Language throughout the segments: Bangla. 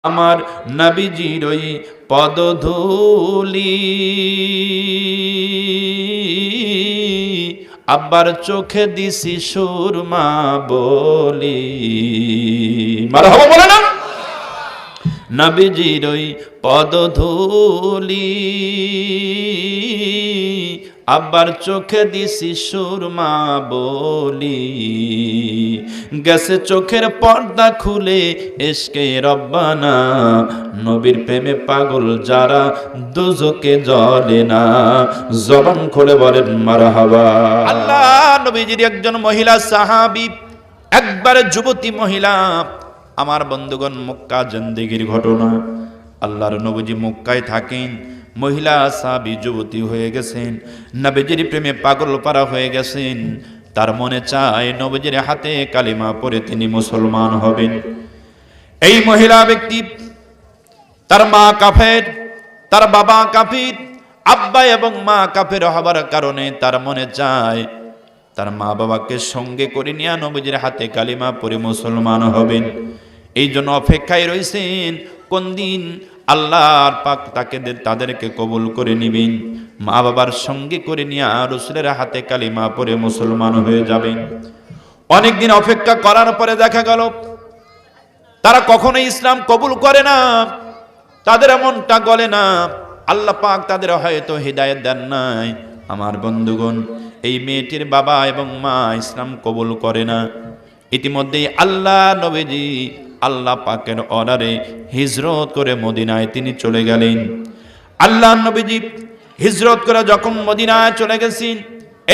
আমার নবীজির ওই পদধূলি আব্বার চোখে দিছি সুরমা বলি। মারহাবা বলে না? নবীজির ওই পদধূলি আব্বার চোখে দিছি সুরমা বলি। গেছে চোখের পর্দা খুলে ইশকে রব্বানা, নবীর প্রেমে পাগল যারা দোজকে জ্বলে না। জবান খুলে বলেন মারহাবা। আল্লাহ নবীজির একজন মহিলা সাহাবী, একবারে যুবতী মহিলা। আমার বন্ধুগণ, মক্কা জিন্দেগির ঘটনা। আল্লাহর নবীজি মক্কায় থাকেন, মহিলা সাহাবী যুবতী হয়ে গেছেন, নবীজির প্রেমে পাগল পারা হয়ে গেছেন। তার মনে চায় নবীজির হাতে কালিমা পড়ে তিনি মুসলমান হবেন। এই মহিলা ব্যক্তি, তার মা কাফের, তার বাবা কাফির, আব্বা এবং মা কাফের হবার কারণে তার মনে চায় তার মা বাবাকে সঙ্গে করে নিয়ে নবীজির হাতে কালিমা পড়ে মুসলমান হবেন। এই জন্য অপেক্ষায় রয়েছেন কোন দিন আল্লাহর পাক তাদেরকে কবুল করে নিবেন, মা বাবার সঙ্গে করে নিয়ে রাসূলের হাতে কালিমা পড়ে মুসলমান হয়ে যাবেন। অনেকদিন অপেক্ষা করার পরে দেখা গেল তারা কখনোই ইসলাম কবুল করে না, তাদের মনটা গলে না। আল্লাহ পাক তাদের হয়তো হিদায়াত দেন নাই। আমার বন্ধুগণ, এই মেয়েটির বাবা এবং মা ইসলাম কবুল করে না। ইতিমধ্যেই আল্লাহ নবীজি আল্লাহ পাকের অর্ডারে হিজরত করে মদিনায় তিনি চলে গেলেন। আল্লাহ নবীজি হিজরত করে যখন মদিনায় চলে গেছেন,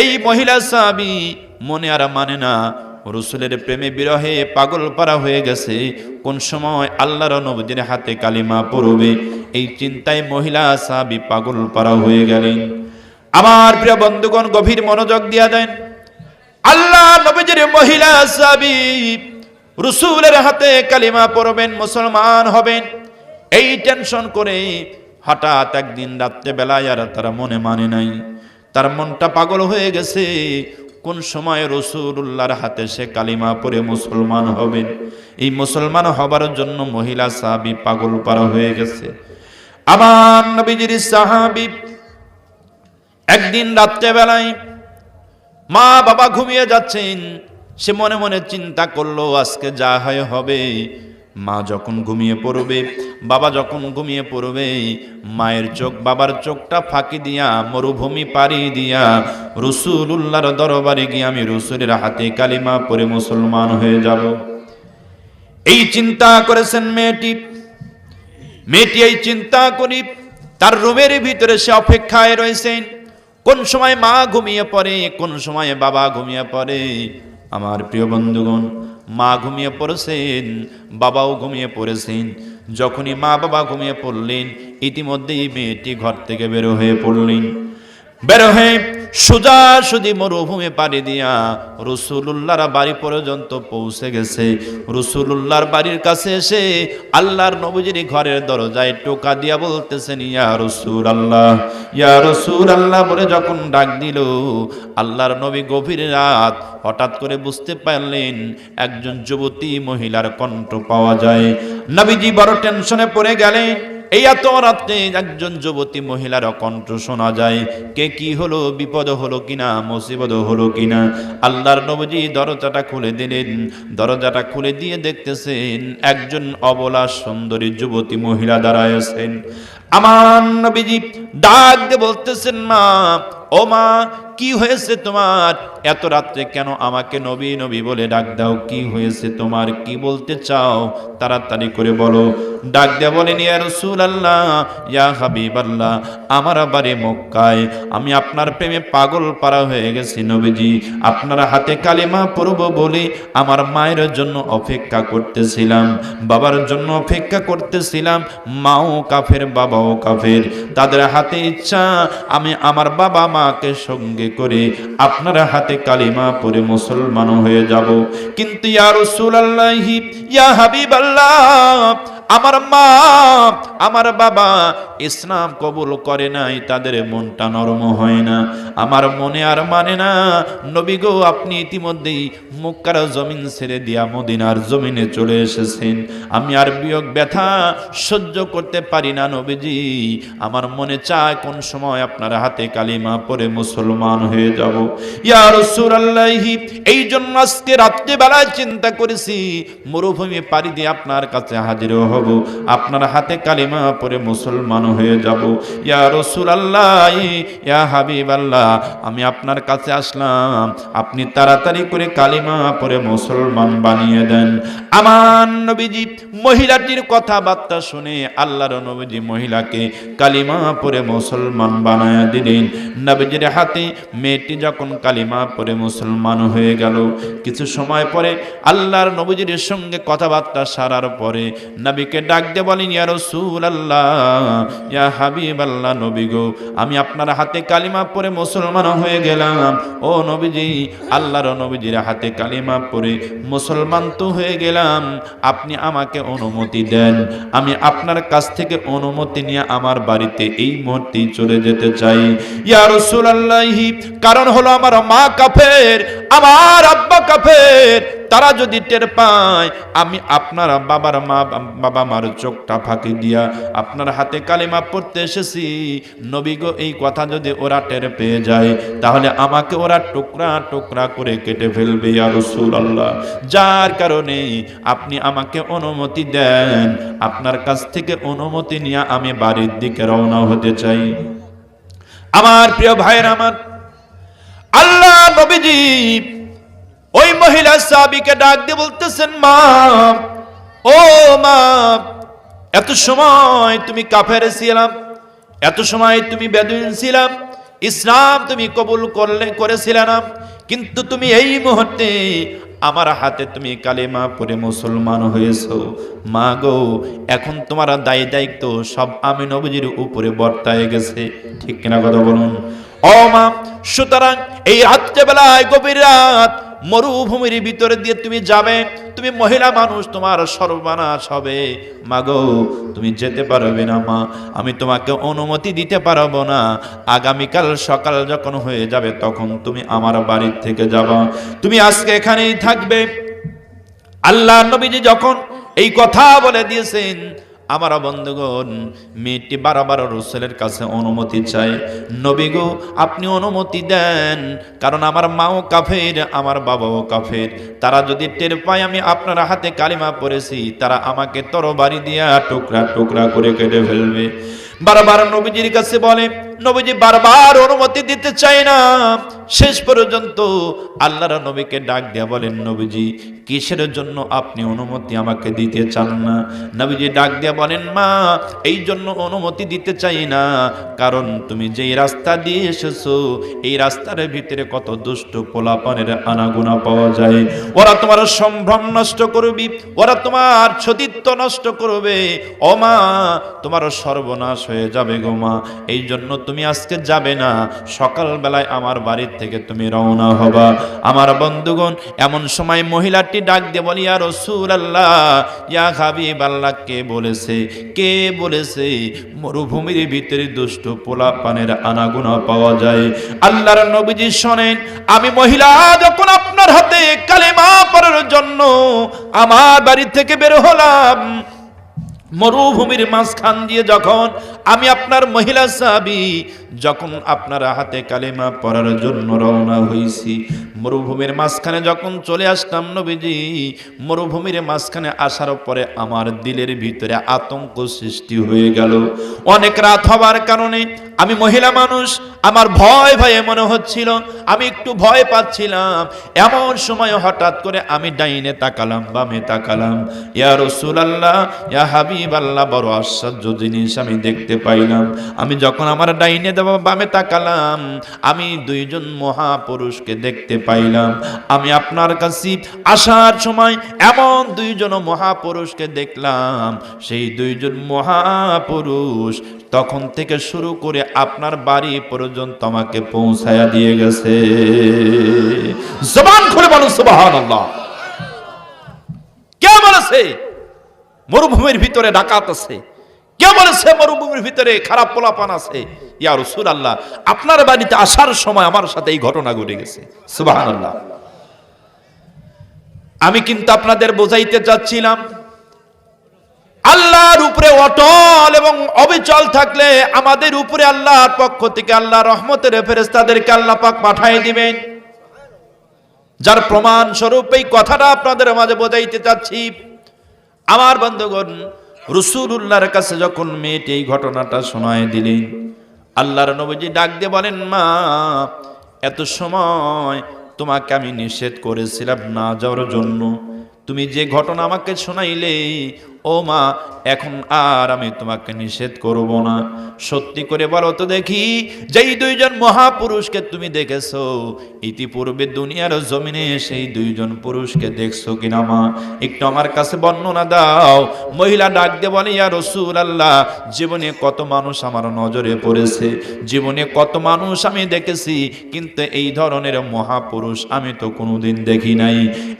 এই মহিলা সাহাবী মনে আর মানে না, রাসূলের প্রেমে বিরহে পাগল পারা হয়ে গেছে। কোন সময় আল্লাহর নবীর হাতে কালিমা পড়বে, এই চিন্তায় মহিলা সাহাবী পাগল পারা হয়ে গেলেন। আমার প্রিয় বন্ধুগণ, গভীর মনোযোগ দিয়া দেন। আল্লাহ নবীর মহিলা সাহাবী রাসূলের হাতে কালিমা পড়বেন, মুসলমান হবেন, এই টেনশন করে হঠাৎ একদিন রাত্রে বেলায় আর তারা মনে মানে নাই, তার মনটা পাগল হয়ে গেছে। কোন সময় রাসূলুল্লাহর হাতে সে কালিমা পড়ে মুসলমান হবেন, এই মুসলমান হবার জন্য মহিলা সাহাবী পাগল পারা হয়ে গেছে। আমার নবীজির সাহাবী একদিন রাত্রে বেলায় মা বাবা ঘুমিয়ে যাচ্ছেন, সে মনে মনে চিন্তা করলো আজকে যা হয় হবে। মা যখন ঘুমিয়ে পড়বে, বাবা যখন ঘুমিয়ে পড়বে, মায়ের চোখ বাবার চোখটা ফাঁকি দিয়া মরুভূমি পাড়ি দিয়া রাসূলুল্লাহর দরবারে গিয়ে আমি রাসূলের হাতে কালিমা পড়ে মুসলমান হয়ে যাব। এই চিন্তা করেছেন মেয়েটি। এই চিন্তা করি তার রুমের ভিতরে সে অপেক্ষায় রয়েছেন। কোন সময় মা ঘুমিয়ে পড়ে, কোন সময় বাবা ঘুমিয়ে পড়ে। আমার প্রিয় বন্ধুগণ, মা ঘুমিয়ে পড়েছেন, বাবাও ঘুমিয়ে পড়েছেন। যখনই মা বাবা ঘুমিয়ে পড়লেন, ইতিমধ্যেই মেয়েটি ঘর থেকে বের হয়ে পড়লেন। বের হয়ে সোজাসুজি মরুভূমি পাড়ি দিয়া রাসূলুল্লাহর বাড়ি পর্যন্ত পৌঁছে গেছে। রাসূলুল্লাহর বাড়ির কাছে এসে আল্লাহর নবীজির ঘরের দরজায় টোকা দিয়া বলতেছেন, ইয়া রাসূলুল্লাহ, ইয়া রাসূলুল্লাহ বলে যখন ডাক দিল, আল্লাহর নবী গভীর রাত হঠাৎ করে বুঝতে পারলেন একজন যুবতী মহিলার কণ্ঠ পাওয়া যায়। নবীজি বড় টেনশনে পড়ে গেলেন। এই এত রাতে একজন যুবতী মহিলার কণ্ঠ শোনা যায়, কে কি হলো, বিপদ হলো কিনা, মুসিবত হলো কিনা। আল্লাহর নবীজি দরজাটা খুলে দিলেন। দরজাটা খুলে দিয়ে দেখতেছেন একজন অবলা সুন্দরী যুবতী মহিলা দাঁড়ায় আছেন। আমার নবীজি ডাক দিয়ে বলতেছেন, মা, ও মা, কি হয়েছে তোমার? এত রাত্রে কেন আমাকে নবী নবী বলে ডাক দাও? কি হয়েছে তোমার? কি বলতে চাও? তাড়াতাড়ি করে বলো। ডাক দিয়ে বলেন, ইয়া রাসূলুল্লাহ, ইয়া হাবিবাল্লাহ, আমার বাড়ি মক্কায়, আমি আপনার প্রেমে পাগল পারা হয়ে গেছি নবীজি। আপনার হাতে কালিমা পড়ব বলে আমার মায়ের জন্য অপেক্ষা করতেছিলাম, বাবার জন্য অপেক্ষা করতেছিলাম। মাও কাফের, বাবাও কাফের, তাদের হাতে ইচ্ছা আমি আমার বাবা মাকে সঙ্গে করে আপনার হাতে কালিমা পড়ে মুসলমান হয়ে যাব। কিন্তু ইয়া রাসূলুল্লাহ, ইয়া হাবিবাল্লাহ, আমার মা, আমার বাবা ইসলাম কবুল করে নাই, তাদের মনটা নরম হয় না, আমার মনে আর মানে না। নবী গো, আপনি ইতিমধ্যেই মক্কার জমিন ছেড়ে দিয়া মদিনার জমিনে চলে এসেছেন। আমি আর বিয়োগ ব্যথা সহ্য করতে পারি না নবীজি। আমার মনে চায় কোন সময় আপনার হাতে কালিমা পড়ে মুসলমান হয়ে যাব। ইয়া রাসূলুল্লাহ, এই জন্য আজকে রাত্রিবেলায় চিন্তা করেছি মরুভূমি পাড়ি দিয়ে আপনার কাছে হাজির হব, আপনার হাতে কালিমা পড়ে মুসলমান হয়ে যাব। ইয়া রাসূলুল্লাহ, ইয়া হাবিবাল্লাহ, আমি আপনার কাছে আসলাম, আপনি তাড়াতাড়ি করে কালিমা পড়ে মুসলমান বানিয়ে দেন। আমার নবীজি মহিলাটির কথাবার্তা শুনে আল্লাহর নবীজি মহিলাকে কালিমা পড়ে মুসলমান বানায়া দিলেন। নবীজির হাতে মেয়েটি যখন কালিমা পড়ে মুসলমান হয়ে গেল, কিছু সময় পরে আল্লাহর নবীজির সঙ্গে কথাবার্তা সারার পরে নবীকে ডাক দিয়ে বলেন, ইয়া রাসূলুল্লাহ, ইয়া হাবিবাল্লাহ, নবী গো, আমি আপনার হাতে কালিমা পড়ে মুসলমান হয়ে গেলাম। ও নবীজি, আল্লাহর নবীজির হাতে কালিমা পড়ে মুসলমান তো হয়ে গেলাম, আপনি আমাকে অনুমতি দেন, আমি আপনার কাছ থেকে অনুমতি নিয়ে আমার বাড়িতে এই মুহূর্তেই চলে যেতে চাই। ইয়া রাসূলুল্লাহ, কারণ হলো আমার মা কাফের, আমার আব্বা কাফের, তারা যদি টের পায় আমি আপনার বাবা মার চোখটা ফাঁকি দিয়া আপনার হাতে কালিমা পড়তে এসেছি, নবী গো, এই কথা যদি ওরা টের পেয়ে যায় তাহলে আমাকে ওরা টুকরা টুকরা করে কেটে ফেলবে। ইয়া রাসূলুল্লাহ, যার কারণে আপনি আমাকে অনুমতি দেন, আপনার কাছ থেকে অনুমতি নিয়ে আমি বাড়ির দিকে রওনা হতে চাই। আমার প্রিয় ভাইয়ের, আমার আল্লাহ নবীজি ওই মহিলা সাহাবীকে ডাক দিয়ে বলতেছেন, মা, ও মা, এত সময় তুমি কাফের ছিলাম, এত সময় তুমি বেদুইন ছিলাম, ইসলাম তুমি কবুল করেছিলে না, কিন্তু তুমি এই মুহূর্তে আমার হাতে তুমি কালেমা পড়ে মুসলমান হয়েছো। মা গো, এখন তোমার দায়িত্ব সব আমি নবীজির উপরে বর্তায় গেছে, ঠিক কিনা কথা বলুন? ও মা, সুতরাং এই রাত্রেবেলায় গভীর রাত মরুভূমির ভিতরে দিয়ে তুমি যাবে, তুমি মহিলা মানুষ, তোমার সর্বনাশ হবে। মাগো, তুমি যেতে পারবে না মা, আমি তোমাকে অনুমতি দিতে পারবো না। আগামীকাল সকাল যখন হয়ে যাবে তখন তুমি আমার বাড়ির থেকে যাবা, তুমি আজকে এখানেই থাকবে। আল্লাহ নবীজি যখন এই কথা বলে দিয়েছেন, আমার বন্ধুগণ, মেয়েটি বারবার রাসূলের কাছে অনুমতি চায়, নবী গো, আপনি অনুমতি দেন, কারণ আমার মাও কাফের, আমার বাবাও কাফের, তারা যদি টের পায় আমি আপনার হাতে কালিমা পড়েছি, তারা আমাকে তরবারি দিয়া টুকরা টুকরা করে কেটে ফেলবে। বারবার নবীজির কাছে বলে, নবীজি বারবার অনুমতি দিতে চায় না। শেষ পর্যন্ত আল্লাহর নবীকে ডাক দিয়া বলেন, নবীজি, কিসের জন্য আপনি অনুমতি আমাকে দিতে চান না? নবীজি ডাক দিয়া বলেন, মা, এই জন্য অনুমতি দিতে চাই না, কারণ তুমি যেই রাস্তা দিয়ে এসেছো এই রাস্তার ভিতরে কত দুষ্ট পোলাপানের আনাগোনা পাওয়া যায়, ওরা তোমার সম্ভ্রম নষ্ট করবি, ওরা তোমার সতীত্ব নষ্ট করবে। ও মা, তোমার সর্বনাশ হয়ে যাবে গো মা, এই জন্য তুমি আজকে যাবে না, সকালবেলায় আমার বাড়ির থেকে তুমি রওনা হবা। আমার বন্ধুগণ, এমন সময় মহিলাটি ডাক দিয়ে বলি, ইয়া রাসূলুল্লাহ, ইয়া হাবিবাল্লাহ, কে বলেছে মরুভূমির ভিতরে দুষ্ট পোলাপানের আনাগোনা পাওয়া যায়? আল্লাহর নবীজি শোনেন, আমি মহিলা যখন আপনার হাতে কালেমা পড়ার জন্য আমার বাড়ি থেকে বের হলাম, মরুভূমির মাঝখান দিয়ে যখন আমি আপনার মহিলা সাহাবী যখন আপনার হাতে কালেমা পড়ার জন্য রওনা হইছি, মরুভূমির মাঝখানে যখন চলে আসলাম নবীজি, মরুভূমির মাঝখানে আসার পরে আমার দিলের ভিতরে আতঙ্ক সৃষ্টি হয়ে গেল। অনেক রাত হবার কারণে আমি মহিলা মানুষ, আমার ভয় ভয়ে মনে হচ্ছিল, আমি একটু ভয় পাচ্ছিলাম। এমন সময় হঠাৎ করে আমি ডাইনে তাকালাম, বামে তাকালাম, ইয়া রাসূলুল্লাহ, ইয়া হাবিবাল্লাহ, বড় আশ্চর্য জিনিস আমি দেখতে পাইলাম। আমি যখন আমার ডাইনে বামে তাকালাম, আমি দুইজন মহাপুরুষকে দেখতে পাইলাম। আমি আপনার কাছে আসার সময় এমন দুইজন মহাপুরুষকে দেখলাম, সেই দুইজন মহাপুরুষ তখন থেকে শুরু করে আপনার বাড়ি পর্যন্ত আমাকে পৌঁছায়া দিয়ে গেছে। জবান খুলে বলুন সুবহানাল্লাহ। কে বলেছে? মরুভূমির ভিতরে ডাকাত আছে, কে বলেছে মরুভূমির ভিতরে খারাপ পোলাপান আছে? ইয়া রাসূলুল্লাহ, আপনার বাড়িতে আসার সময় আমার সাথে এই ঘটনা ঘটে গেছে। সুবহানাল্লাহ। আমি কিন্তু আপনাদের বোঝাইতে চাচ্ছিলাম, আল্লাহর উপরে অটল এবং অবিচল থাকলে আমাদের উপরে আল্লাহর পক্ষ থেকে আল্লাহ রহমতের ফেরেশতাদেরকে আল্লাহ পাক পাঠিয়ে দিবেন। যার প্রমাণ স্বরূপ এই কথাটা আপনাদের মাঝে বোঝাইতে চাচ্ছি। আমার বন্ধুগণ, রাসূলুল্লাহর কাছে যখন মেয়েটি এই ঘটনাটা শোনায় দিলেন, আল্লাহর নবীজি ডাক দিয়ে বলেন, মা, এত সময় তোমাকে আমি নিষেধ করেছিলাম না যাওয়ার জন্য, তুমি যে ঘটনা আমাকে শোনাইলে, ও মা, এখন আর আমি তোমাকে নিষেধ করব না। সত্যি করে বলো তো দেখি, যেই দুইজন মহাপুরুষকে তুমি দেখেছো, ইতিপূর্বে দুনিয়ার জমিনে সেই দুইজন পুরুষকে দেখছো কিনা মা? একটু আমার কাছে বর্ণনা দাও। মহিলা ডাক দিয়ে বলে, ইয়া রাসূলুল্লাহ, জীবনে কত মানুষ আমার নজরে পড়েছে, জীবনে কত মানুষ আমি দেখেছি, কিন্তু এই ধরনের মহাপুরুষ আমি তো কোনোদিন দেখি নাই।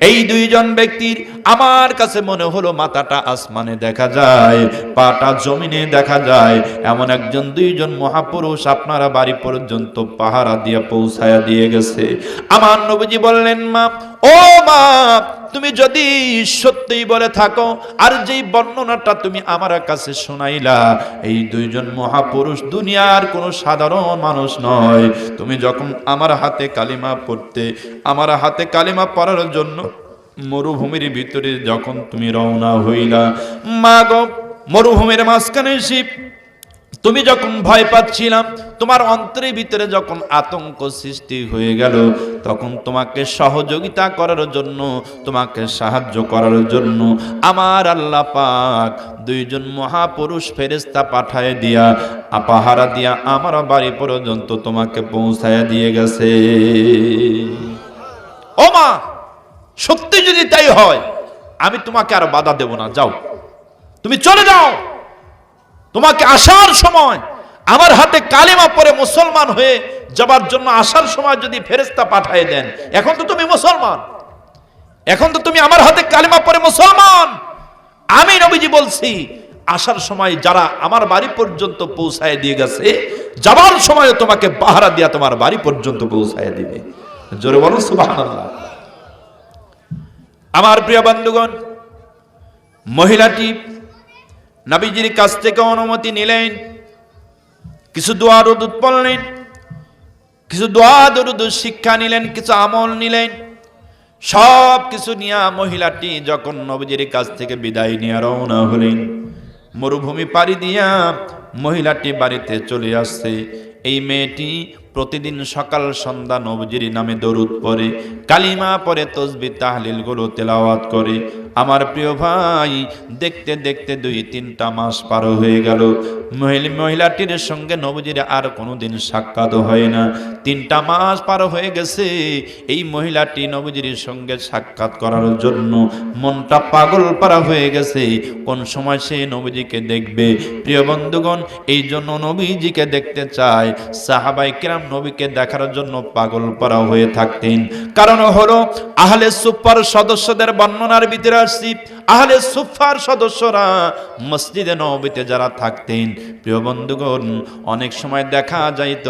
এই দুইজন ব্যক্তির আমার কাছে মনে হলো মাথাটা আসমানে দেখা যায়, পাটা জমিনে দেখা যায়, এমন একজন দুইজন মহাপুরুষ আপনারা বাড়ি পর্যন্ত পাহারা দিয়ে পৌঁছায়া দিয়ে গেছে। আমার নবীজি বললেন, মা, ও মা, তুমি যদি সত্যিই বলে থাকো, আর যেই বর্ণনাটা তুমি আমার কাছে শোনাইলা, এই দুইজন মহাপুরুষ দুনিয়ার কোনো সাধারণ মানুষ নয়। তুমি যখন আমার হাতে কালিমা পড়তে, আমার হাতে কালিমা পড়ার জন্য মরুভূমির ভিতরে যখন তুমি রওনা হইলা, মা গো, মরুভূমির মাঝখানে শিব, তুমি যখন ভয় পাচ্ছিলাম, তোমার অন্তরের ভিতরে যখন আতঙ্ক সৃষ্টি হয়ে গেল, তখন তোমাকে সহযোগিতা করার জন্য, তোমাকে সাহায্য করার জন্য আমার আল্লাহ পাক দুইজন মহাপুরুষ ফেরেশতা পাঠায় দিয়া, পাহারা দিয়া আমার বাড়ি পর্যন্ত তোমাকে পৌঁছায়া দিয়ে গেছে। ও মা, সত্যি যদি তাই হয়, আমি তোমাকে আর বাধা দেব না, যাও, তুমি চলে যাও। তোমাকে আসার সময় আমার হাতে কালিমা পড়ে মুসলমান হয়ে যাবার জন্য আসার সময় যদি ফেরেশতা পাঠিয়ে দেন, এখন তো তুমি মুসলমান, এখন তো তুমি আমার হাতে কালিমা পড়ে মুসলমান। আমি নবীজি বলছি, আসার সময় যারা আমার বাড়ি পর্যন্ত পৌঁছায় দিয়ে গেছে, যাবার সময় তোমাকে পাহারা দিয়া তোমার বাড়ি পর্যন্ত পৌঁছায় দিবে। জোরে বলুন সুবহানাল্লাহ। আমার প্রিয় বন্ধুগণ, মহিলাটি নবীজির কাছ থেকে অনুমতি নিলেন, কিছু দোয়া দরুদ পড়লেন, কিছু দোয়া দরুদ শিক্ষা নিলেন, কিছু আমল নিলেন। সব কিছু নিয়ে মহিলাটি যখন নবীজির কাছ থেকে বিদায় নিয়ে রওনা হলেন, মরুভূমি পাড়ি দিয়া মহিলাটি বাড়িতে চলে আসছে। এই মেয়েটি প্রতিদিন সকাল সন্ধ্যা নবীজির নামে দরুদ পড়ে, কালিমা পড়ে, তাসবিহ তাহলিল গুলো তেলাওয়াত করে। আমার প্রিয় ভাই, দেখতে দেখতে 2-3টা মাস পার হয়ে গেল। মহিলাটির সঙ্গে নবীজির আর কোনোদিন সাক্ষাৎ হয় না। 3টা মাস পার হয়ে গেছে। এই মহিলাটি নবীজির সঙ্গে সাক্ষাৎ করার জন্য মনটা পাগল পারা হয়ে গেছে, কোন সময় সে নবীজিকে দেখবে। প্রিয় বন্ধুগণ, এই জন্য নবীজিকে দেখতে চায়। সাহাবায়ে কেরাম নবীকে দেখার জন্য পাগল পারা হয়ে থাকতেন। কারণ হলো, আহলে সুফার সদস্যদের বর্ণনার ভিতরে আসছি, আহলে সুফার সদস্যরা মসজিদে নববীতে যারা থাকতেন, প্রিয় বন্ধুগণ, অনেক সময় দেখা যাইত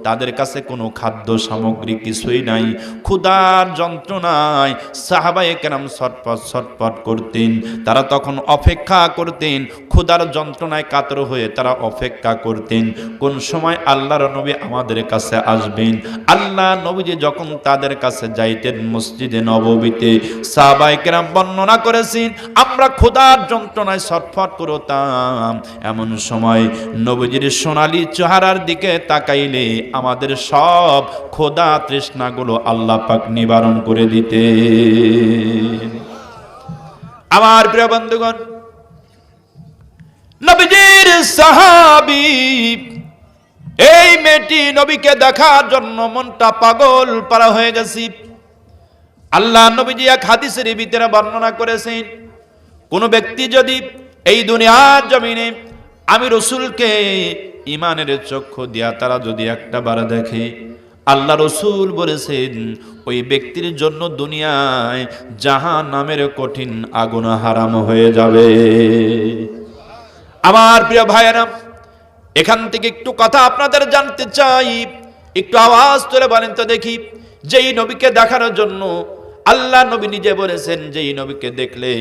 তাদের কাছে কোনো খাদ্য সামগ্রী কিছুই নাই। ক্ষুধার যন্ত্রণায় সাহাবায়ে কেরাম ছটফট ছটফট করতেন। তারা তখন অপেক্ষা করতেন, ক্ষুধার যন্ত্রণায় কাতর হয়ে তারা অপেক্ষা করতেন কোন সময় আল্লাহর নবী আমাদের কাছে আসবেন। আল্লাহ নবীজি যখন তাদের কাছে যাইতেন মসজিদে নববীতে, সাহাবায়ে কেরাম বর্ণনা করেছেন, আমরা ক্ষুধার যন্ত্রণায় ছটফট করতাম। এমন সময় নবীজির সোনালী চেহারার দিকে তাকাইলে আমাদের সব ক্ষুধা তৃষ্ণাগুলো আল্লাহ পাক নিবারণ করে দিতেন। আমার প্রিয় বন্ধুগণ, নবীজির সাহাবী এই মেয়েটি নবীকে দেখার জন্য মনটা পাগল পারা হয়ে গেছে। আল্লাহ নবীজি এক হাদিসের ভিতরে বর্ণনা করেছেন, কোন ব্যক্তি যদি এই দুনিয়ার জমিনে আমি রাসূলকে ঈমানের চক্ষু দিয়া তারা যদি একটা বার দেখে, আল্লাহ রসুল বলেছেন ওই ব্যক্তির জন্য দুনিয়ায় জাহান্নামের কঠিন আগুন হারাম হয়ে যাবে। আমার প্রিয় ভাইয়েরা, এখান থেকে একটু কথা আপনাদের জানতে চাই, একটু আওয়াজ তুলে বলেন তো দেখি, যেই নবীকে দেখার জন্য আল্লাহ নবী নিজে বলেছেন যেই নবীকে দেখলে,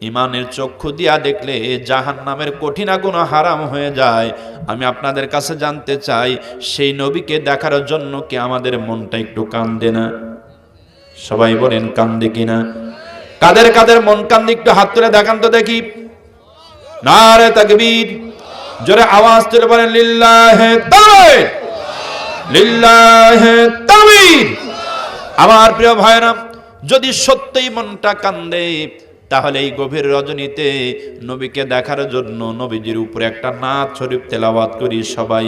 ইমানের চক্ষু দিয়া দেখলে জাহান্নামের কঠিন আগুন হারাম হয়ে যায়, আমি আপনাদের কাছে জানতে চাই সেই নবীকে দেখার জন্য কি আমাদের মনটা একটু কান্দে না? সবাই বলেন কান্দে কিনা? কাদের কাদের মন কান্দে একটু হাত তুলে দেখান তো দেখি। নারে তাকবীর, জোরে আওয়াজ তুলে বলেন লিল্লাহে তাকবীর, লিল্লাহে তাকবীর। আমার প্রিয় ভাইরা, যদি সত্যই মনটা কান্দে, তাহলে এই গভীর রজনীতে নবীকে দেখার জন্য নবীজির উপরে একটা নাত শরীফ তেলাওয়াত করি। সবাই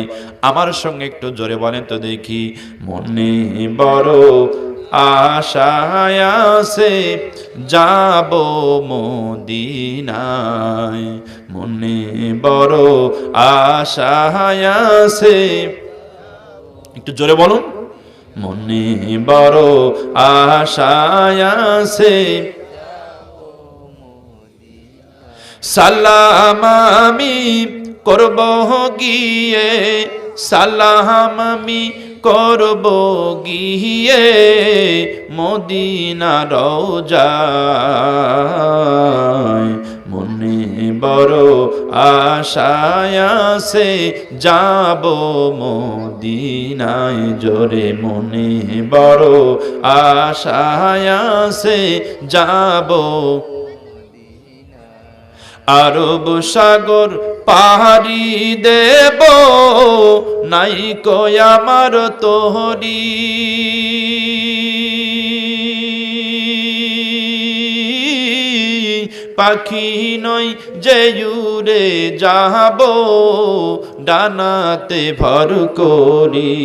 আমার সঙ্গে একটু জোরে বলেন তো দেখি। মনে বড় আশায় আছে যাব মদিনায়, মনে বড় আশায় আছে, একটু জোরে বলুন। মনে বড় আশায় আছে, সালাম আমি করব গিয়ে, সালাম আমি করব গিয়ে মদিনা রওজায়, মনে বড় আশায় আছে যাব মদিনায়, জোরে মনে বড় আশায় আছে যাব। আরব সাগর পাহাড়ি দেব নাই কই আমার তোহরি, পাখি নই যে উড়ে যাব ডানাতে ভর করি।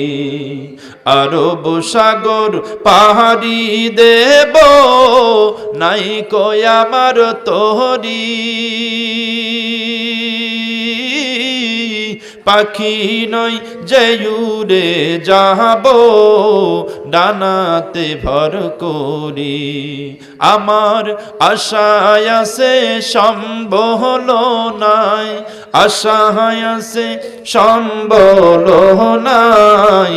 আরব সাগর পাহাড়ি দেব নাই কই আমার তোহরি, পাখি নই যে উড়ে যাব ডানাতে ভর করি। আমার আশায় আছে সম্বল নাই, আশায় আছে সম্বল নাই,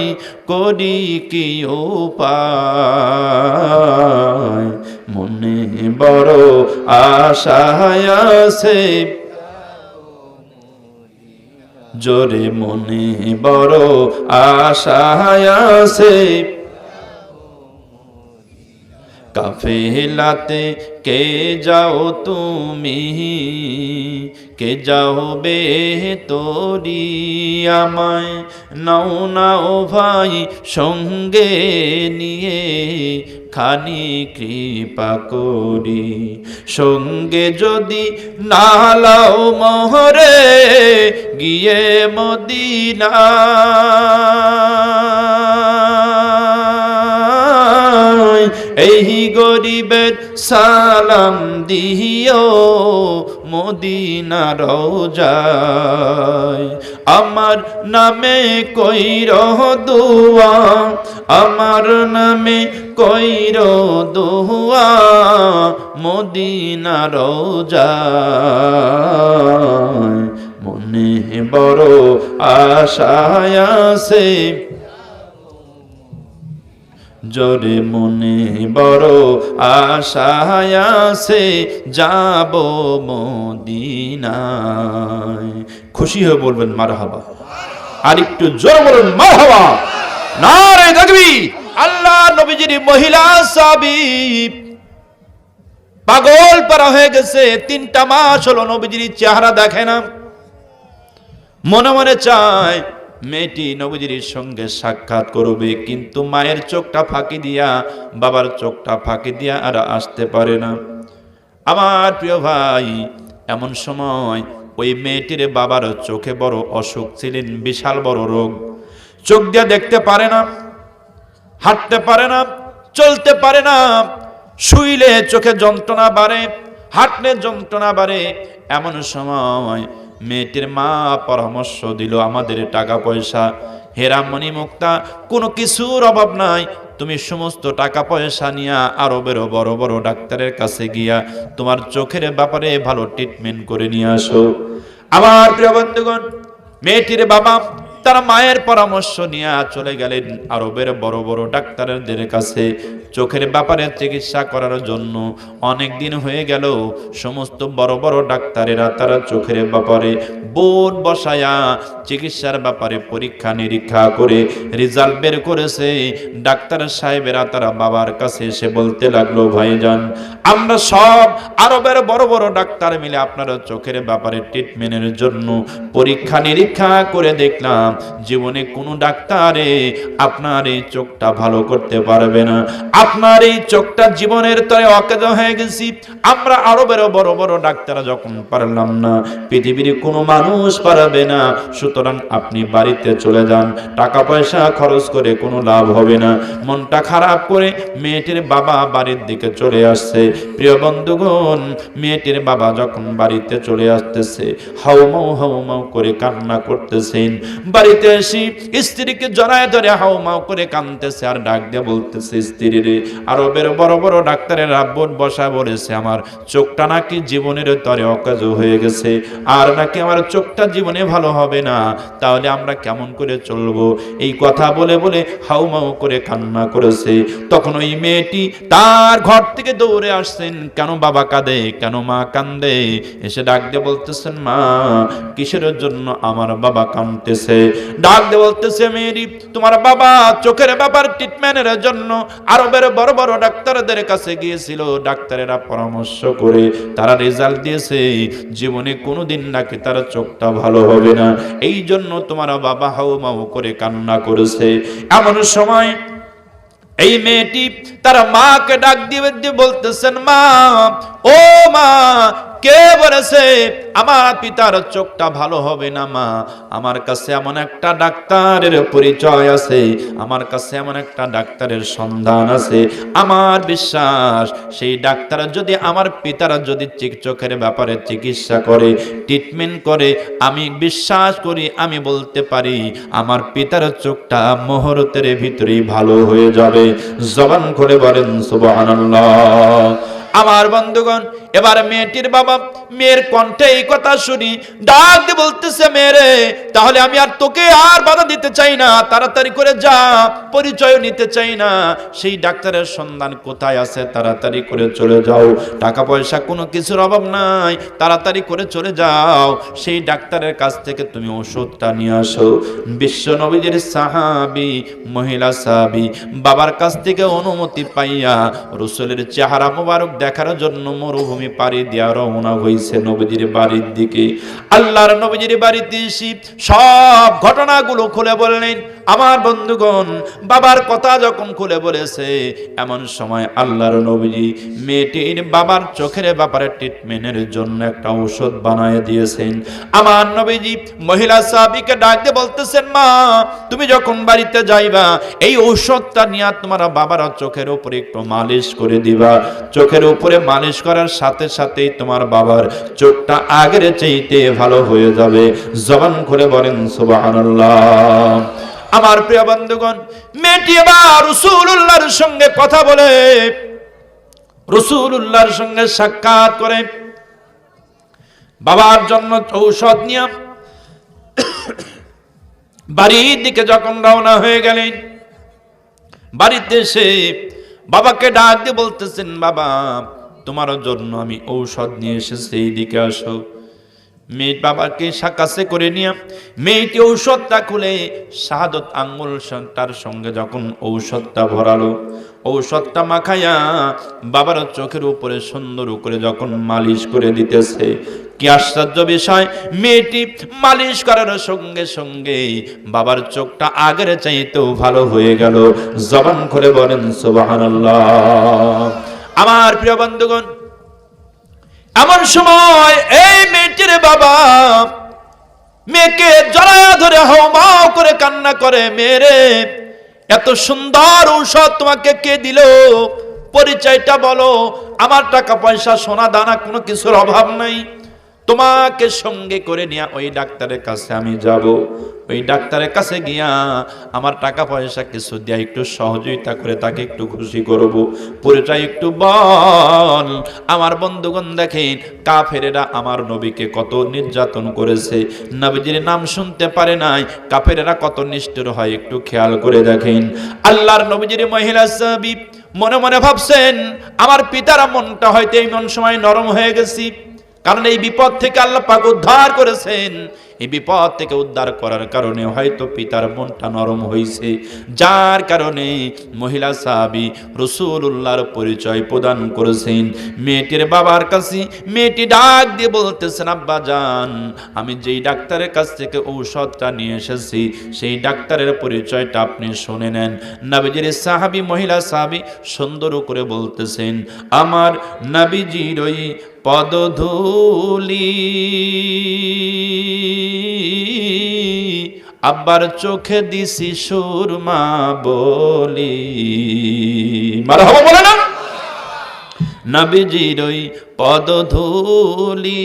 করি কি উপায়, মনে বড় আশায় আছে, জোরে মনে বড় আশায় আছে। কাফেলাতে কে যাও তুমি, কে যাও বে তোরি, আমায় নাও নাও ভাই সঙ্গে নিয়ে, খানি কৃপা করি। সঙ্গে যদি না লাও মোহরে গিয়ে মদিনা, এই গরিবের সালাম দিও মদিনা রওজায়। আমার নামে কইর দুয়া, আমার নামে কইর দুয়া মদিনা রওজায়, মনে বড় আশায় আছে, জোরে মনে বড় আশায় আছে যাব মদিনায়। খুশি হয়ে বলবেন মারহাবা, আর একটু জোরে বলুন মারহাবা, নারে তাকবীর। আল্লাহ নবীজির মহিলা সাহাবী পাগল পারা হয়ে গেছে, 3টা মাস হলো নবীজির চেহারা দেখে না, মনে মনে চায় মেয়েটি নবীজির সঙ্গে সাক্ষাৎ করবে, কিন্তু মায়ের চোখটা ফাঁকি দিয়া, বাবার চোখটা ফাঁকি দিয়া আর আসতে পারে না। আমার প্রিয় ভাই, এমন সময় ওই মেয়েটির বাবার চোখে বড় অসুখ ছিলেন, বিশাল বড় রোগ, চোখ দিয়ে দেখতে পারে না, হাঁটতে পারে না, চলতে পারে না, শুইলে চোখে যন্ত্রণা বাড়ে, হাঁটলে যন্ত্রণা বাড়ে। এমন সময় মেয়েটির মা পরামর্শ দিল, আমাদের টাকা পয়সা হেরা মণি মুক্তা, কোনো কিছুর অভাব নাই। তুমি সমস্ত টাকা পয়সা নিয়া আরবের বড় বড় ডাক্তারের কাছে গিয়া তোমার চোখের ব্যাপারে ভালো ট্রিটমেন্ট করে নিয়ে আসো। আমার প্রিয় বন্ধুগণ, মেয়েটির বাবা তার মায়ের পরামর্শ নিয়ে চলে গেলেন আরবের বড় বড় ডাক্তারদের কাছে চোখের ব্যাপারে চিকিৎসা করার জন্য। অনেক দিন হয়ে গেল, সমস্ত বড় বড় ডাক্তারেরা তারা চোখের ব্যাপারে বোর্ড বসায়া চিকিৎসার ব্যাপারে পরীক্ষা নিরীক্ষা করে রেজাল্ট বের করেছে। ডাক্তার সাহেবেরা তারা বাবার কাছে এসে বলতে লাগলো, ভাইজান, আমরা সব আরবের বড় বড় ডাক্তার মিলে আপনার চোখের ব্যাপারে ট্রিটমেন্টের জন্য পরীক্ষা নিরীক্ষা করে দেখলাম জীবনে কোনো ডাক্তারে আপনার এই চোখটা ভালো করতে পারবে না। আপনার এই চোখটা জীবনের তরে অকেজ হয়ে গেছি। আমরা আরবের বড় বড় ডাক্তার যখন পারলাম না, পৃথিবীর কোনো মানুষ পারবে না। সুতরাং আপনি বাড়িতে চলে যান, টাকা পয়সা খরচ করে কোনো লাভ হবে না। মনটা খারাপ করে মেয়েটির বাবা বাড়ির দিকে চলে আসছে। প্রিয় বন্ধুগণ, মেয়েটির বাবা যখন বাড়িতে চলে আসতেছে, হাউমাউ করে কান্না করতেছেন। বাড়িতে এসে স্ত্রীকে জড়ায় ধরে হাউমাউ করে কাঁদতেছে আর ডাক দিয়ে বলতেছে, স্ত্রী রে, আরবের বড় বড় ডাক্তারের বোর্ড বসা বলেছে আমার চোখটা নাকি জীবনের তরে অকাজ হয়ে গেছে, আর নাকি আমার চোখটা জীবনে ভালো হবে না। তাহলে আমরা কেমন করে চলবো? এই কথা বলে বলে হাউমাউ করে কান্না করেছে। তখন ওই মেয়েটি তার ঘর থেকে দৌড়ে আসছেন। কেন বাবা কাঁদে, কেন মা কান্দে? এসে ডাক দিয়ে বলতেছেন, মা, কিসের জন্য আমার বাবা কাঁদতেছে? ডাক দিয়ে বলতেছে, মেয়েরি, তোমার বাবা চোখের ব্যাপার ট্রিটমেন্টের জন্য আরবের বড় বড় ডাক্তারদের কাছে গিয়েছিল। ডাক্তারেরা পরামর্শ করে তারা রেজাল্ট দিয়েছে জীবনে কোনোদিন নাকি তার চোখটা ভালো হবে না। এই জন্য তোমার বাবা হাউমাউ করে কান্না করেছে। এমন সময় এই মেয়েটি তার মাকে ডাক দিয়ে বলতেছেন, মা, ও মা, কে বলেছে আমার পিতার চোখটা ভালো হবে না? মা, আমার কাছে এমন একটা ডাক্তারের পরিচয় আছে, আমার কাছে এমন একটা ডাক্তারের সন্ধান আছে। আমার বিশ্বাস সেই ডাক্তার যদি আমার পিতার যদি চোখের ব্যাপারে চিকিৎসা করে, ট্রিটমেন্ট করে, আমি বিশ্বাস করি, আমি বলতে পারি আমার পিতার চোখটা মুহূর্তের ভিতরেই ভালো হয়ে যাবে। জবান খুলে বলেন সুবহানাল্লাহ। আমার বন্ধুগণ, এবার মেয়েটির বাবা মেয়ের কণ্ঠে এই কথা শুনি ডাক দিয়ে বলতেছে, মেয়েরে, তাহলে আমি আর তোকে আর বাধা দিতে চাই না, তাড়াতাড়ি করে যা, পরিচয় নিতে চাই না। সেই ডাক্তারের সন্ধান কোথায় আছে, তাড়াতাড়ি করে চলে যাও। টাকা পয়সা কোনো কিছুর অভাব নাই, তাড়াতাড়ি করে চলে যাও। সেই ডাক্তারের কাছ থেকে তুমি ওষুধটা নিয়ে আসো। বিশ্ব নবীজির সাহাবী, মহিলা সাহাবী, বাবার কাছ থেকে অনুমতি পাইয়া রাসূলের চেহারা মোবারক দেখার জন্য মরুভূমি পাড়ি দিয়া রওনা হইছে নবীজির বাড়ির দিকে। আল্লাহর নবীজির বাড়িতে এসে সব ঘটনাগুলো খুলে বললেন। আমার বন্ধুগণ, বাবার কথা যখন খুলে বলেছে, এমন সময় আল্লাহর নবীজি মেয়েটির বাবার চোখের ব্যাপারে ট্রিটমেন্টের জন্য একটা ঔষধ বানায় দিয়েছেন। আমার নবীজি মহিলা সাহাবীকে ডাক দিয়ে বলতেছেন, মা, তুমি যখন বাড়িতে যাইবা এই ঔষধটা নিয়ে তোমার বাবার চোখের উপরে একটু মালিশ করে দিবা। চোখের উপরে মালিশ করার সাথে সাথেই তোমার বাবার চোখটা আগের চাইতে ভালো হয়ে যাবে। জবান খুলে বলেন সুবহানাল্লাহ। আমার প্রিয় বন্ধুগণ, মেয়েটি এবার রাসূলুল্লাহর সঙ্গে কথা বলে, রাসূলুল্লাহর সঙ্গে সাক্ষাৎ করে, বাবার জন্য ঔষধ নিয়ে বাড়ির দিকে যখন রওনা হয়ে গেলেন, বাড়িতে এসে বাবাকে ডাক দিয়ে বলতেছেন, বাবা, তোমার জন্য আমি ঔষধ নিয়ে এসেছি, এইদিকে আসো। মেয়ে বাবাকে কাছে করে নিয়ে মেয়েটি ঔষধটা খুলে শাহাদত আঙ্গুলটার সঙ্গে যখন ঔষধটা ভরালো, ঔষধটা মাখাইয়া বাবার চোখের উপরে সুন্দর করে যখন মালিশ করে দিতেছে, কি আশ্চর্য বিষয়, মেয়েটি মালিশ করার সঙ্গে সঙ্গে বাবার চোখটা আগের চাইতেও ভালো হয়ে গেল। জবান খুলে বলেন সুবহানাল্লাহ। আমার প্রিয় বন্ধুগণ, এমন সময় এই মেয়েটির বাবা মেয়েকে জড়ায়া ধরে হাউমাউ করে কান্না করে, মেয়েরে, এত সুন্দর ঔষধ তোমাকে কে দিল? পরিচয়টা বলো। আমার টাকা পয়সা সোনা দানা কোনো কিছুর অভাব নাই, তোমাকে সঙ্গে করে নিয়ে ওই ডাক্তারের কাছে আমি যাব। ওই ডাক্তারের কাছে গিয়া আমার টাকা পয়সা কিছু দিয়া একটু সহযোগিতা করে তাকে একটু খুশি করব, পরিচয় একটু বল। আমার বন্ধুগণ দেখেন, কাফেরেরা আমার নবীকে কত নির্যাতন করেছে, নবীজির নাম শুনতে পারে নাই। কাফেরেরা কত নিষ্ঠুর হয় একটু খেয়াল করে দেখেন। আল্লাহর নবীজির মহিলা সাহাবী মনে মনে ভাবছেন, আমার পিতার মনটা হয়তো এই মন সময় নরম হয়ে গেছি, কারণ এই বিপদ থেকে আল্লাহ পাক উদ্ধার করেছেন। এই বিপদ থেকে উদ্ধার করার কারণে হয়তো পিতার মনটা নরম হয়েছে, যার কারণে মহিলা সাহাবী রাসূলুল্লাহর পরিচয় প্রদান করেছেন। মেয়েটির বাবার কাছে মেয়েটি ডাক দিয়ে বলতেছেন, আব্বা জান, আমি যেই ডাক্তারের কাছ থেকে ঔষধটা নিয়ে এসেছি সেই ডাক্তারের পরিচয়টা আপনি শুনে নেন। নবীজির সাহাবী মহিলা সাহাবী সুন্দর করে বলতেছেন, আমার নবীজির ওই পদধূলি আব্বার চোখে দিছি সুরমা বলি। মারহাবা বলে না? নবীজির ওই পদধূলি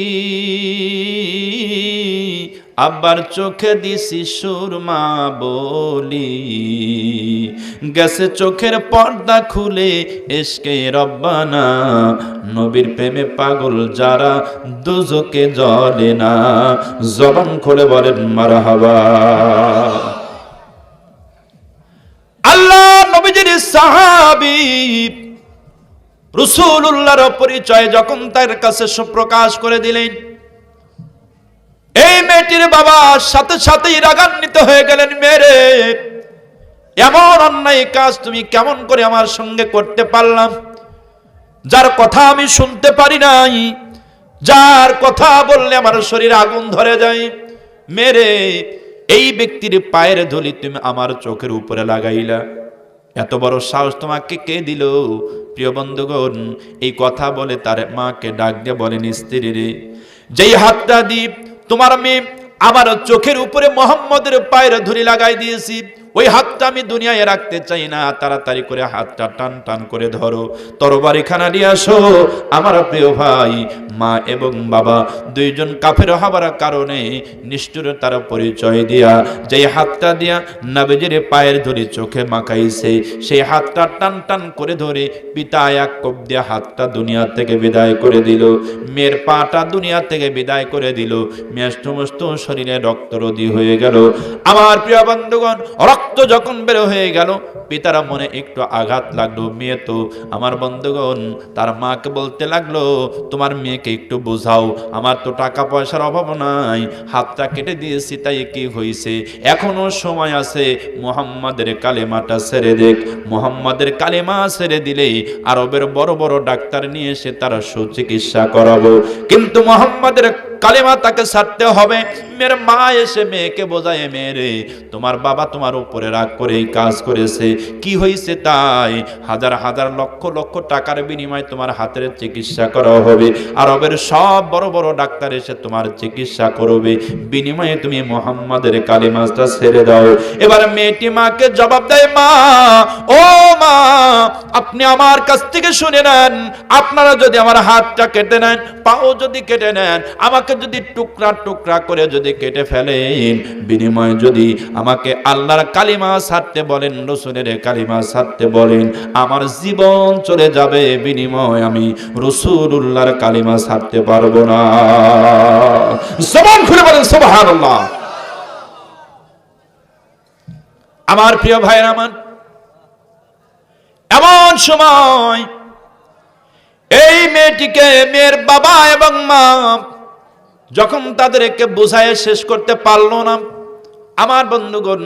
আব্বার চোখে দিছি সুরমা বলি, গেছে চোখের পর্দা খুলে ইশকে রব্বানা, নবীর প্রেমে পাগল যারা দুজকে জ্বলে না। জবান খুলে বলেন মারহাবা। আল্লাহ নবীজির সাহাবী রাসূলুল্লাহর পরিচয় যখন তার কাছে সুপ্রকাশ করে দিলেন, এই মেয়েটির বাবা সাথে সাথেই রাগান্বিত হয়ে গেলেন, মেরে এমন অন্যায় কাজ তুমি কেমন করে আমার সঙ্গে করতে পারলাম, যার কথা আমি শুনতে পারি নাই, যার কথা বললে আমার শরীরে আগুন ধরে যায়। মেরে এই ব্যক্তির পায়ের ধুলি তুমি আমার চোখের উপরে লাগাইলা, এত বড় সাহস তোমাকে কে দিল? প্রিয় বন্ধুগণ, এই কথা বলে তার মাকে ডাক দিয়ে বলেন, স্ত্রী রে, যেই হাতটা দিয়ে তোমার মেয়ে আমার চোখের উপরে মোহাম্মদের পায়ের ধুলি লাগাই দিয়েছি, ওই হাতটা আমি দুনিয়ায় রাখতে চাই না, তাড়াতাড়ি করে হাতটা টান টান করে ধরো, তরবারিখানা নিয়ে আসো। আমার প্রিয় ভাই, মা এবং বাবা দুইজন কাফের হবার কারণে নিষ্ঠুরতার পরিচয় দিয়া যেই হাতটা দিয়া নবীজির পায়ের ধুলি চোখে মাখাইছে, সেই হাতটা টান টান করে ধরে পিতা এক কোপ দিয়া হাতটা দুনিয়া থেকে বিদায় করে দিল, মেয়ের পাটা দুনিয়া থেকে বিদায় করে দিল, মেয়ের সমস্ত শরীরে রক্তরোধী হয়ে গেল। আমার প্রিয় বন্ধুগণ, রক্ত যখন বের হয়ে গেল, পিতার মনে একটু আঘাত লাগলো। মেয়ে তো আমার বন্ধুগণ তার মাকে বলতে লাগলো, তোমার মেয়েকে একটু বোঝাও, আমার তো টাকা পয়সার অভাব নাই, হাতটা কেটে দিয়েছি, তাই কি হয়েছে, এখনো সময় আছে, মুহাম্মাদের কালেমাটা ছেড়ে দেখ। মুহাম্মাদের কালেমা ছেড়ে দিলে আরবের বড় বড় ডাক্তার নিয়ে এসে তারা সুচিকিৎসা করাবো, কিন্তু মুহাম্মাদের কালেমা তাকে ছাড়তে হবে। মেয়ের মা এসে মেয়েকে বোঝায়, মেয়েরে তোমার বাবা তোমার উপরে রাগ করে এই কাজ করেছে, কি হয়েছে তাই, হাজার হাজার লক্ষ লক্ষ টাকার বিনিময়ে তোমার হাতের চিকিৎসা করা হবে, আরবের সব বড় বড় ডাক্তার এসে তোমার চিকিৎসা করবে, বিনিময়ে তুমি মুহাম্মাদের কালেমাটা ছেড়ে দাও। এবার মেয়েটি মাকে জবাব দেয়, মা, ও মা, আপনি আমার কাছ থেকে শুনে নেন, আপনারা যদি আমার হাতটা কেটে নেন, পাও যদি কেটে নেন, আমাকে যদি টুকরা টুকরা করে যদি কেটে ফেলেন, বিনিময়ে যদি আমাকে আল্লাহর কালিমা ছাড়তে বলেন, রাসূলের কালিমা ছাড়তে বলেন, আমার জীবন চলে যাবে, বিনিময়ে আমি রাসূলুল্লাহর কালিমা ছাড়তে পারবো না। জবান খুলে বলেন সুবহানাল্লাহ। আমার প্রিয় ভাইরা, আমার এমন সময় এই মেয়েটিকে মেয়ের বাবা এবং মা যখন তাদেরকে বোঝায় শেষ করতে পারলো না, আমার বন্ধুগণ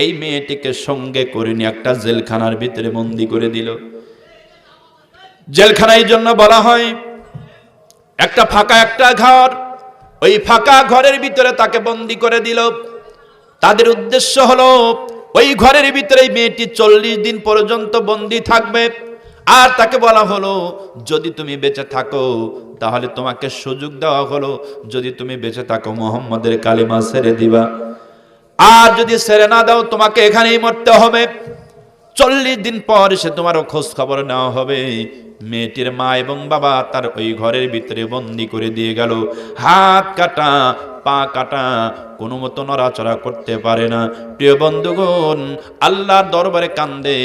এই মেয়েটিকে সঙ্গে করে নিয়ে একটা জেলখানার ভিতরে বন্দী করে দিল। জেলখানার জন্য বলা হয় একটা ফাঁকা একটা ঘর, ওই ফাঁকা ঘরের ভিতরে তাকে বন্দী করে দিল। তাদের উদ্দেশ্য হলো ওই ঘরের ভিতরে মেয়েটি 40 দিন পর্যন্ত বন্দী থাকবে, আর তাকে বলা হলো যদি তুমি বেঁচে থাকো তাহলে তোমাকে সুযোগ দেওয়া হলো, যদি তুমি বেঁচে থাকো মুহাম্মাদের কালিমা ছেড়ে দিবা, আর যদি ছেড়ে না দাও তোমাকে এখানেই মরতে হবে। 40 দিন পর সে তোমারও খোঁজ খবর নেওয়া হবে। মেয়েটির মা এবং বাবা তার ওই ঘরের ভিতরে বন্দি করে দিয়ে গেল। হাত কাটা, পা কাটা, কোনো মতো নড়াচড়া করতে পারে না। প্রিয় বন্ধুগণ, আল্লাহর দরবারে কান্দে,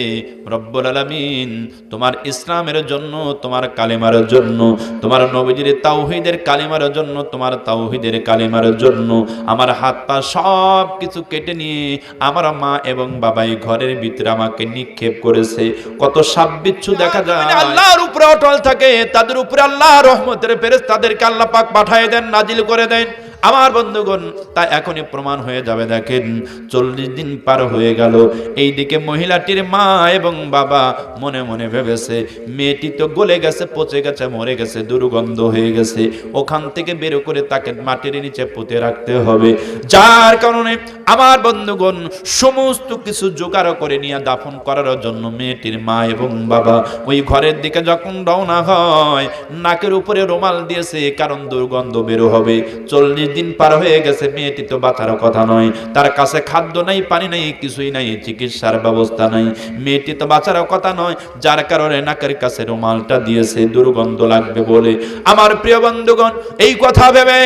রব্বুল আলামিন তোমার ইসলামের জন্য, তোমার কালেমার জন্য, তোমার নবীজির তাওহীদের কালেমার জন্য, তোমার তাওহীদের কালেমার জন্য আমার হাত পা সব কিছু কেটে নিয়ে আমার মা এবং বাবাই ঘরের ভিতরে আমাকে নিক্ষেপ করেছে। কত সাপ বিচ্ছু দেখা যায় আল্লাহর উপরে অটল থাকে, তাদের উপরে আল্লাহ রহমতের ফেরেশতাদেরকে আল্লাহ পাক পাঠিয়ে দেন, নাজিল করে দেন। আমার বন্ধুগণ, তা এখনই প্রমাণ হয়ে যাবে। দেখেন 40 দিন পার হয়ে গেল, এইদিকে মহিলাটির মা এবং বাবা মনে মনে ভেবেছে মেয়েটি তো গলে গেছে, পচে গেছে, মরে গেছে, দুর্গন্ধ হয়ে গেছে, ওখান থেকে বের করে তাকে মাটির নিচে পুঁতে রাখতে হবে। যার কারণে আমার বন্ধুগণ সমস্ত কিছু জোগাড় করে নিয়ে দাফন করার জন্য মেয়েটির মা এবং বাবা ওই ঘরের দিকে যখন রওনা হয়, নাকের উপরে রুমাল দিয়েছে, কারণ দুর্গন্ধ বের হবে। 40 দিন পার হয়ে গেছে, মেয়েটি তো বাঁচার কথা নয়, তার কাছে খাদ্য নাই, পানি নাই, কিছুই নাই, চিকিৎসার ব্যবস্থা নাই, মেয়েটি তো বাঁচার কথা নয়। যার কারণে নাকের কাছে রুমালটা দিয়েছে, দুর্গন্ধ লাগবে বলে। আমার প্রিয় বন্ধুগণ, এই কথা ভেবে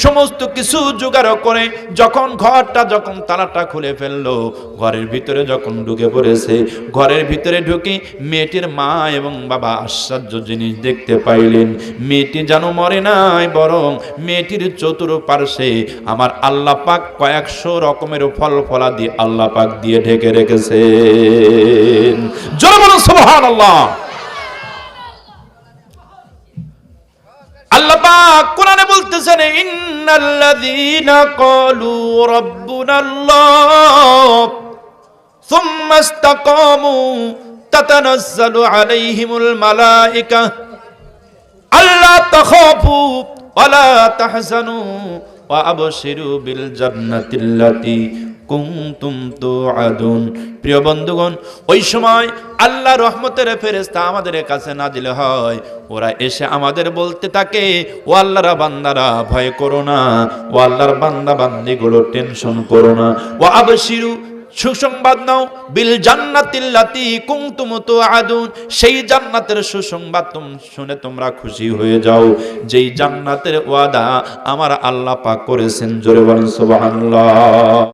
সমস্ত কিছু জোগাড় করে যখন ঘরটা, যখন তালাটা খুলে ফেললো, ঘরের ভিতরে যখন ঢুকে পড়েছে, ঘরের ভিতরে ঢুকে মেয়েটির মা এবং বাবা আশ্চর্য জিনিস দেখতে পাইলেন। মেয়েটি যেন মরে নাই, বরং মেয়েটির চতুর্পার্শ্বে আমার আল্লাহ পাক কয়েকশো রকমের ফল ফলাদি আল্লাহ পাক দিয়ে ঢেকে রেখেছেন। জোরে বলুন সুবহানাল্লাহ। আল্লাহ পাক কোরআনে বলতেছেন, ইন্নাল্লাযীনা ক্বালু রাব্বুনাল্লাহ সুম্মা ইসতাকামু তাতানাজ্জালু আলাইহিমুল মালায়েকা আল্লা তাখাফু ওয়ালা তাহজানু ওয়া আবশিরু বিল জান্নাতিল্লাতী কুনতুম তুআদুন। প্রিয় বন্ধুগণ, ওই সময় আল্লাহ রহমতের ফেরেশতা আমাদের কাছে নাজিল হয়, ওরা এসে আমাদের বলতে থাকে, ও আল্লাহর বান্দারা ভয় করো না, ও আল্লাহর বান্দা বান্দিগুলো টেনশন করো না, ওয়া আবশিরু সুসংবাদ নাও বিল জান্নাতিল্লাতী কুনতুম তুআদুন, সেই জান্নাতের সুসংবাদ শুনে তোমরা খুশি হয়ে যাও, যেই জান্নাতের ওয়াদা আমার আল্লাহ পাক করেছেন। জোরে বলেন সুবহানাল্লাহ।